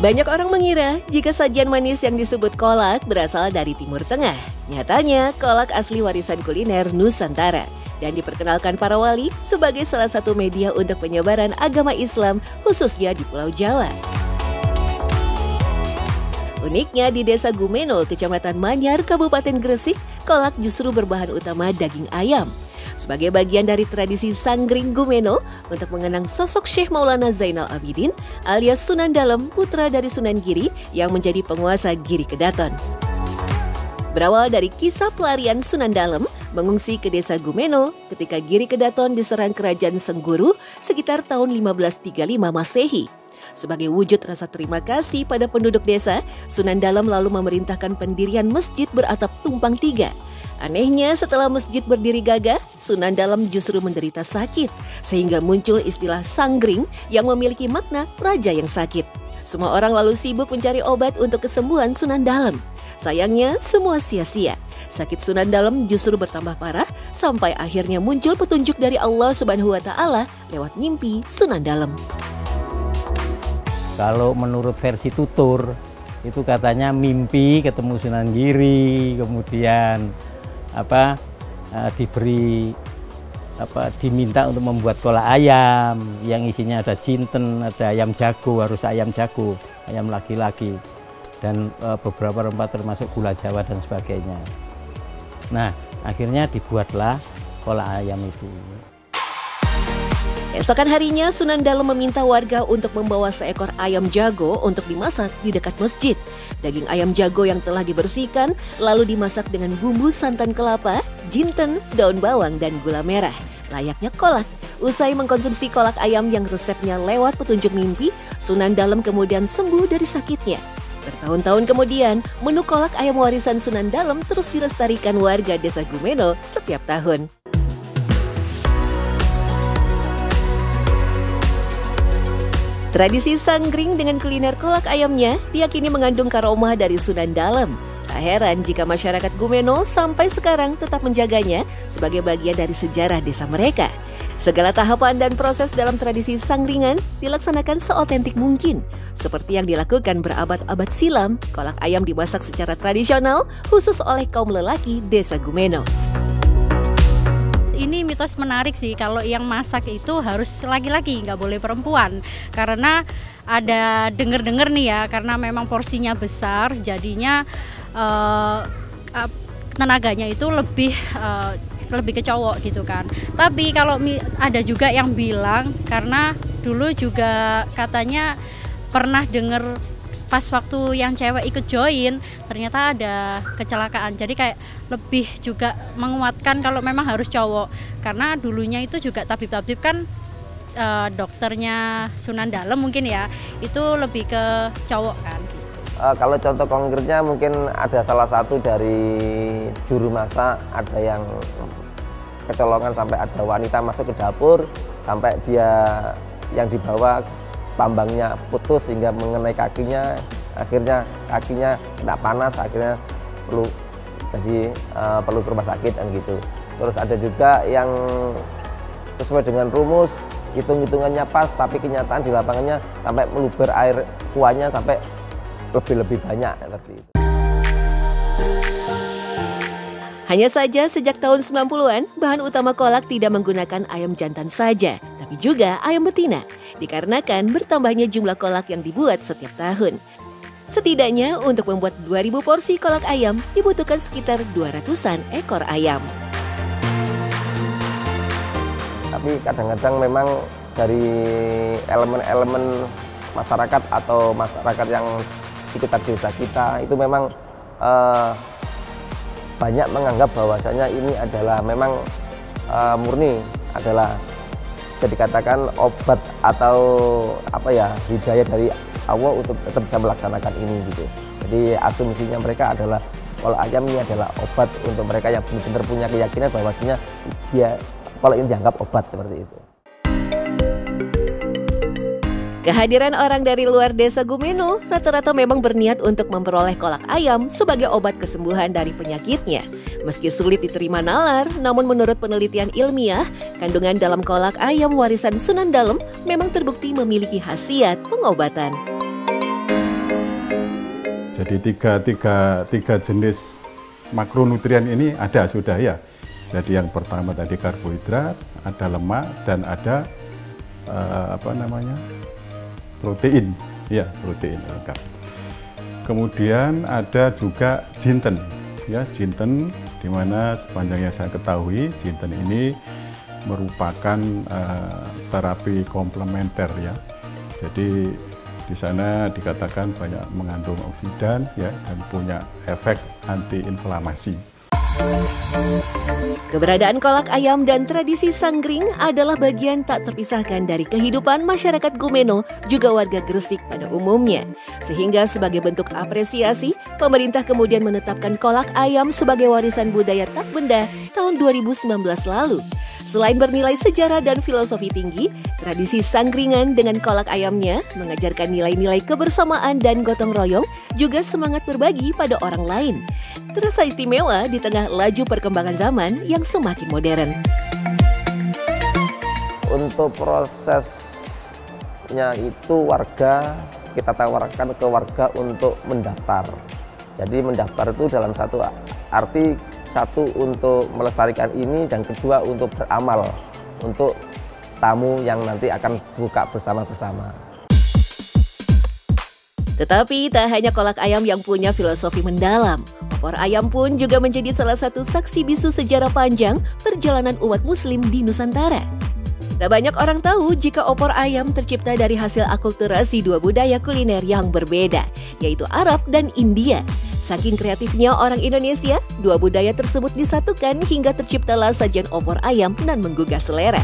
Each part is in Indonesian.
Banyak orang mengira jika sajian manis yang disebut kolak berasal dari Timur Tengah. Nyatanya, kolak asli warisan kuliner Nusantara dan diperkenalkan para wali sebagai salah satu media untuk penyebaran agama Islam khususnya di Pulau Jawa. Uniknya di Desa Gumeno, Kecamatan Manyar, Kabupaten Gresik, kolak justru berbahan utama daging ayam. Sebagai bagian dari tradisi Sanggring Gumeno untuk mengenang sosok Syekh Maulana Zainal Abidin alias Sunan Dalem, putra dari Sunan Giri yang menjadi penguasa Giri Kedaton. Berawal dari kisah pelarian Sunan Dalem mengungsi ke Desa Gumeno ketika Giri Kedaton diserang kerajaan Sengguru sekitar tahun 1535 Masehi. Sebagai wujud rasa terima kasih pada penduduk desa, Sunan Dalem lalu memerintahkan pendirian masjid beratap tumpang tiga. Anehnya, setelah masjid berdiri gagah, Sunan Dalem justru menderita sakit, sehingga muncul istilah sanggring yang memiliki makna raja yang sakit. Semua orang lalu sibuk mencari obat untuk kesembuhan Sunan Dalem. Sayangnya, semua sia-sia. Sakit Sunan Dalem justru bertambah parah, sampai akhirnya muncul petunjuk dari Allah Subhanahu wa Ta'ala lewat mimpi Sunan Dalem. Kalau menurut versi tutur, itu katanya mimpi ketemu Sunan Giri, kemudian diminta untuk membuat kolak ayam yang isinya ada jinten, ada ayam jago, harus ayam jago, ayam laki-laki, dan beberapa rempah termasuk gula Jawa dan sebagainya. Nah, akhirnya dibuatlah kolak ayam itu. Esokan harinya, Sunan Dalem meminta warga untuk membawa seekor ayam jago untuk dimasak di dekat masjid. Daging ayam jago yang telah dibersihkan lalu dimasak dengan bumbu santan kelapa, jinten, daun bawang, dan gula merah. Layaknya kolak. Usai mengkonsumsi kolak ayam yang resepnya lewat petunjuk mimpi, Sunan Dalem kemudian sembuh dari sakitnya. Bertahun-tahun kemudian, menu kolak ayam warisan Sunan Dalem terus dilestarikan warga Desa Gumeno setiap tahun. Tradisi sanggring dengan kuliner kolak ayamnya diyakini mengandung karomah dari Sunan Dalem. Tak heran jika masyarakat Gumeno sampai sekarang tetap menjaganya sebagai bagian dari sejarah desa mereka. Segala tahapan dan proses dalam tradisi sanggringan dilaksanakan seotentik mungkin. Seperti yang dilakukan berabad-abad silam, kolak ayam dimasak secara tradisional khusus oleh kaum lelaki Desa Gumeno. Ini mitos menarik sih, kalau yang masak itu harus laki-laki, nggak boleh perempuan. Karena ada dengar-dengar nih ya, karena memang porsinya besar, jadinya tenaganya itu lebih ke cowok gitu kan. Tapi kalau ada juga yang bilang, karena dulu juga katanya pernah dengar pas waktu yang cewek ikut join, ternyata ada kecelakaan. Jadi kayak lebih juga menguatkan kalau memang harus cowok. Karena dulunya itu juga tabib-tabib kan dokternya Sunan Dalem mungkin ya, itu lebih ke cowok kan. Gitu. Kalau contoh konkretnya mungkin ada salah satu dari juru masak, ada yang kecolongan sampai ada wanita masuk ke dapur, sampai dia yang dibawa tambangnya putus sehingga mengenai kakinya, akhirnya kakinya kena panas, akhirnya perlu ke rumah sakit dan gitu. Terus ada juga yang sesuai dengan rumus, hitung-hitungannya pas, tapi kenyataan di lapangannya sampai meluber air kuahnya sampai lebih banyak seperti itu. Hanya saja sejak tahun 90-an, bahan utama kolak tidak menggunakan ayam jantan saja, tapi juga ayam betina, dikarenakan bertambahnya jumlah kolak yang dibuat setiap tahun. Setidaknya untuk membuat 2000 porsi kolak ayam dibutuhkan sekitar 200-an ekor ayam. Tapi kadang-kadang memang dari elemen-elemen masyarakat atau masyarakat yang sekitar desa kita itu memang banyak menganggap bahwasanya ini adalah memang murni adalah bisa dikatakan obat atau hidayah dari Allah untuk tetap bisa melaksanakan ini gitu. Jadi asumsinya mereka adalah kalau ayam ini adalah obat untuk mereka yang benar-benar punya keyakinan bahwasanya dia kalau ini dianggap obat seperti itu. Kehadiran orang dari luar Desa Gumeno rata-rata memang berniat untuk memperoleh kolak ayam sebagai obat kesembuhan dari penyakitnya. Meski sulit diterima nalar, namun menurut penelitian ilmiah, kandungan dalam kolak ayam warisan Sunan Dalem memang terbukti memiliki khasiat pengobatan. Jadi tiga jenis makronutrien ini sudah ya. Jadi yang pertama tadi karbohidrat, ada lemak, dan ada protein, ya protein lengkap. Kemudian ada juga jinten, ya jinten, di mana sepanjang yang saya ketahui jinten ini merupakan terapi komplementer ya. Jadi di sana dikatakan banyak mengandung oksidan ya dan punya efek antiinflamasi. Keberadaan kolak ayam dan tradisi sanggring adalah bagian tak terpisahkan dari kehidupan masyarakat Gumeno juga warga Gresik pada umumnya. Sehingga sebagai bentuk apresiasi, pemerintah kemudian menetapkan kolak ayam sebagai warisan budaya tak benda tahun 2019 lalu. Selain bernilai sejarah dan filosofi tinggi, tradisi sanggringan dengan kolak ayamnya mengajarkan nilai-nilai kebersamaan dan gotong royong, juga semangat berbagi pada orang lain. Terasa istimewa di tengah laju perkembangan zaman yang semakin modern. Untuk prosesnya itu kita tawarkan ke warga untuk mendaftar. Jadi mendaftar itu dalam satu arti, satu untuk melestarikan ini, dan kedua untuk beramal untuk tamu yang nanti akan buka bersama-bersama. Tetapi tak hanya kolak ayam yang punya filosofi mendalam, opor ayam pun juga menjadi salah satu saksi bisu sejarah panjang perjalanan umat muslim di Nusantara. Tak banyak orang tahu jika opor ayam tercipta dari hasil akulturasi dua budaya kuliner yang berbeda, yaitu Arab dan India. Saking kreatifnya orang Indonesia, dua budaya tersebut disatukan hingga terciptalah sajian opor ayam dan menggugah selera.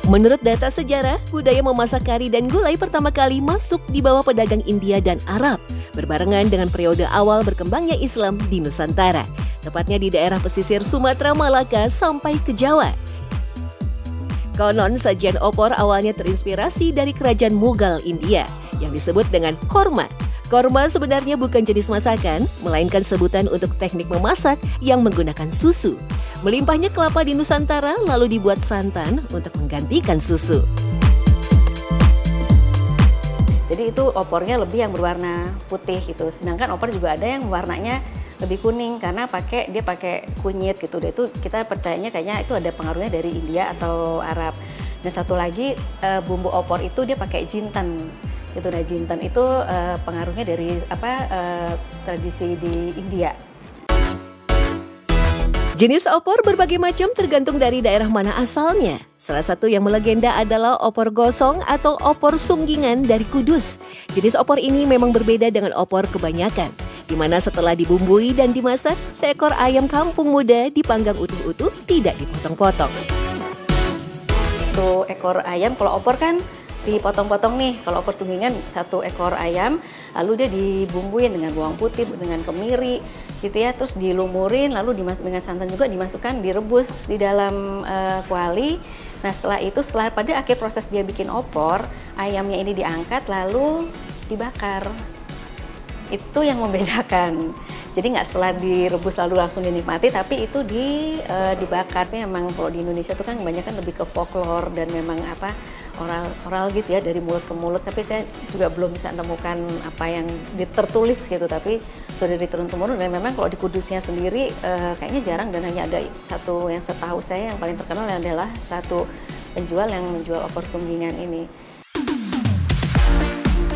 Menurut data sejarah, budaya memasak kari dan gulai pertama kali masuk di bawah pedagang India dan Arab, berbarengan dengan periode awal berkembangnya Islam di Nusantara, tepatnya di daerah pesisir Sumatera, Malaka, sampai ke Jawa. Konon, sajian opor awalnya terinspirasi dari kerajaan Mughal India, yang disebut dengan korma. Korma sebenarnya bukan jenis masakan, melainkan sebutan untuk teknik memasak yang menggunakan susu. Melimpahnya kelapa di Nusantara lalu dibuat santan untuk menggantikan susu. Jadi itu opornya lebih yang berwarna putih gitu. Sedangkan opor juga ada yang warnanya lebih kuning karena dia pakai kunyit gitu. Itu kita percayanya kayaknya itu ada pengaruhnya dari India atau Arab. Dan satu lagi bumbu opor itu dia pakai jinten. Gitu, nah jinten itu pengaruhnya dari tradisi di India. Jenis opor berbagai macam tergantung dari daerah mana asalnya. Salah satu yang melegenda adalah opor gosong atau opor sunggingan dari Kudus. Jenis opor ini memang berbeda dengan opor kebanyakan, di mana setelah dibumbui dan dimasak, seekor ayam kampung muda dipanggang utuh-utuh, tidak dipotong-potong. Satu ekor ayam, kalau opor kan dipotong-potong nih. Kalau opor sunggingan satu ekor ayam, lalu dia dibumbuin dengan bawang putih, dengan kemiri, gitu ya, terus dilumurin, lalu dengan santan juga dimasukkan, direbus di dalam kuali. Nah setelah pada akhir proses dia bikin opor, ayamnya ini diangkat lalu dibakar. Itu yang membedakan. Jadi nggak setelah direbus lalu langsung dinikmati, tapi itu dibakar. Memang kalau di Indonesia itu kan kebanyakan lebih ke folklore dan memang oral gitu ya, dari mulut ke mulut. Tapi saya juga belum bisa menemukan apa yang tertulis gitu, tapi sudah dari turun-temurun. Dan memang kalau di Kudusnya sendiri kayaknya jarang, dan hanya ada satu yang setahu saya yang paling terkenal adalah satu penjual yang menjual opor sunggingan ini.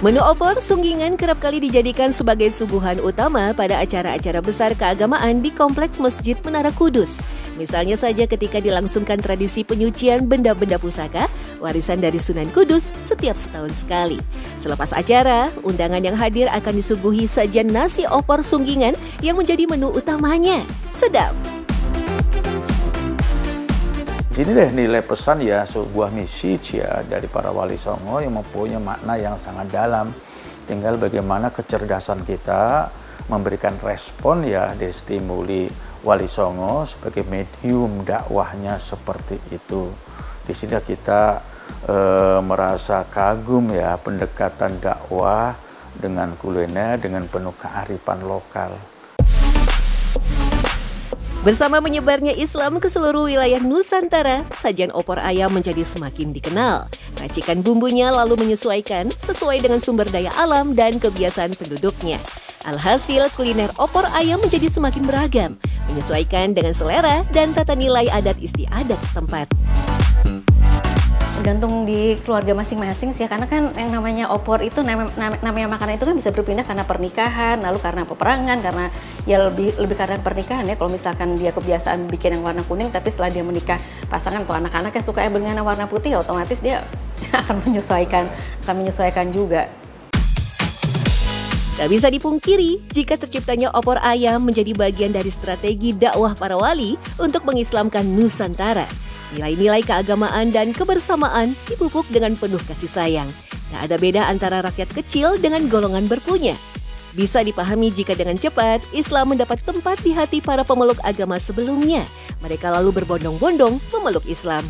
Menu opor sunggingan kerap kali dijadikan sebagai suguhan utama pada acara-acara besar keagamaan di Kompleks Masjid Menara Kudus. Misalnya saja ketika dilangsungkan tradisi penyucian benda-benda pusaka, warisan dari Sunan Kudus setiap setahun sekali. Selepas acara, undangan yang hadir akan disuguhi sajian nasi opor sunggingan yang menjadi menu utamanya. Sedap! Ini deh nilai pesan ya, sebuah misi ya dari para wali songo yang mempunyai makna yang sangat dalam. Tinggal bagaimana kecerdasan kita memberikan respon ya, distimuli wali songo sebagai medium dakwahnya seperti itu. Di sini kita merasa kagum ya, pendekatan dakwah dengan kuliner dengan penuh kearifan lokal. Bersama menyebarnya Islam ke seluruh wilayah Nusantara, sajian opor ayam menjadi semakin dikenal. Racikan bumbunya lalu menyesuaikan sesuai dengan sumber daya alam dan kebiasaan penduduknya. Alhasil, kuliner opor ayam menjadi semakin beragam, menyesuaikan dengan selera dan tata nilai adat istiadat setempat. Tergantung di keluarga masing-masing sih, karena kan yang namanya opor itu, namanya makanan itu kan bisa berpindah karena pernikahan, lalu karena peperangan, karena ya lebih karena pernikahan ya. Kalau misalkan dia kebiasaan bikin yang warna kuning, tapi setelah dia menikah pasangan atau anak-anaknya suka dengan warna putih, ya otomatis dia akan menyesuaikan juga. Tak bisa dipungkiri jika terciptanya opor ayam menjadi bagian dari strategi dakwah para wali untuk mengislamkan Nusantara. Nilai-nilai keagamaan dan kebersamaan dipupuk dengan penuh kasih sayang. Tak ada beda antara rakyat kecil dengan golongan berpunya. Bisa dipahami jika dengan cepat Islam mendapat tempat di hati para pemeluk agama sebelumnya. Mereka lalu berbondong-bondong memeluk Islam.